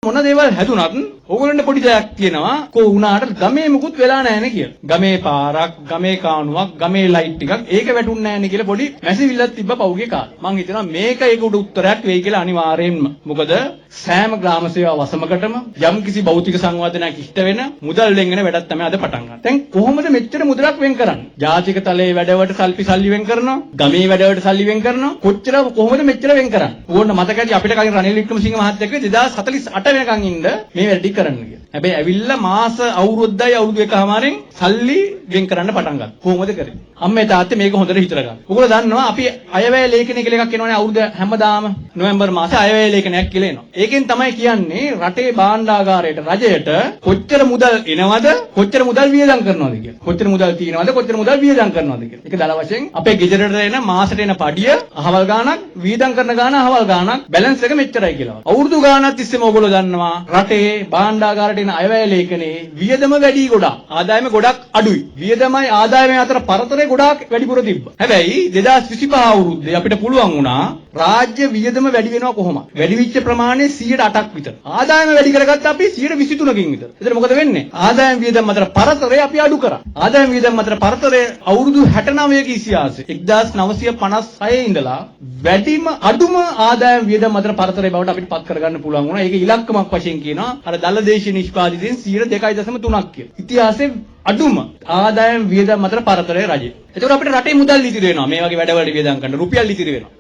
මොන දේවල් හැදුනත් ඕගොල්ලන්ට පොඩි දෙයක් තියෙනවා කො වුණාට ගමේ මුකුත් වෙලා නැහැ නේ කියලා. ගමේ පාරක්, ගමේ කානුවක්, ගමේ ලයිට් ටිකක් ඒක වැටුන්නේ නැහැ නේ කියලා පොඩි මැසිවිල්ලක් තිබ්බ පෞගේ කාලේ. මං හිතනවා මේක ඒකට උත්තරයක් වෙයි කියලා අනිවාර්යෙන්ම. මොකද සෑම ග්‍රාම සේවා වසමකටම යම්කිසි භෞතික සංවර්ධනයක් ඉෂ්ට වෙන මුදල් වෙන්ගෙන වැඩක් තමයි අද පටන් ගන්න. දැන් කොහොමද මෙච්චර මුදලක් වෙන් කරන්නේ? ජාතික තලයේ වැඩවලට සල්ලි වෙන් කරනවා, ගමේ වැඩවලට සල්ලි වෙන් කරනවා. කොහොමද මෙච්චර වෙන් කරන්නේ? ඕන්න මතකයි අපිට කලින් රනිල් වික්‍රමසිංහ මහත්තයා කිව්වේ 2048 වෙනකන් ඉන්න මේ වැඩ ටික කරන්න කියලා. හැබැයි ඇවිල්ලා මාස අවුරුද්දයි අවුරුදු එකමාරෙන් සල්ලි වෙන් කරන්න පටන් ගත්තා. කොහොමද කරේ? අම්මේ තාත්තේ මේක හොඳට හිතලා ගන්න. ඔයගොල්ලෝ දන්නවා අපි අයවැය ලේඛනය කියලා එකක් එනවනේ අවුරුදු හැමදාම නොවැම්බර් මාසේ අයවැය ලේඛනයක් කියලා එනවා. ඒකෙන් තමයි කියන්නේ රටේ භාණ්ඩාගාරයට රජයට කොච්චර මුදල් එනවද, කොච්චර මුදල් වියදම් කරනවද කියලා. කොච්චර මුදල් තියෙනවද, කොච්චර මුදල් වියදම් කරනවද කියලා. ඒක දල වශයෙන් අපේ ගෙදරට එන මාසෙට එන පඩිය අහවල් ගාණක්, වියදම් කරන ගාණ අහවල් ගාණක්, බැලන්ස් එක මෙච්චරයි කියලා. අවුරුදු ගාණක් තිස්සේම ඔයගොල්ලෝ දන්නවා රටේ භාණ්ඩාගාරයට එන අයවැය ලේඛනේ වියදම වැඩි ගොඩක්, ආදායම ගොඩක් අඩුයි. වියදමයි ආදායමයි අතර පරතරය ගොඩාක් වැඩිපුර තිබ්බා. හැබැයි 2025 අවුරුද්දේ අපිට පුළුවන් වුණා රාජ්‍ය වියදම වැඩි වෙනවා කොහොමද? වැඩි වෙච්ච ප්‍රමාණය 108ක් විතර. ආදායම වැඩි කරගත්ත අපි 123කින් විතර. එතන මොකද වෙන්නේ? ආදායම වියදම් අතර පරතරය අපි අඩු කරා. ආදායම වියදම් අතර පරතරය අවුරුදු 69ක ඉතිහාසයේ 1956 ඉඳලා වැඩිම අඩුම ආදායම වියදම් අතර පරතරය බවට අපිට පත් කරගන්න පුළුවන් වුණා. ඒක ඉලක්කමක් වශයෙන් කියනවා අර දලදේශීය නිෂ්පාදිතයෙන් 2.3ක් කියලා. ඉතිහාසයේ අඩුම ආදායම් වියදම් අතර පරතරය රජය. එතකොට අපිට රටේ මුදල් ඉතිරි වෙනවා. මේ වගේ වැඩවලට වියදම් කරන්න රුපියල් ඉතිරි වෙනවා.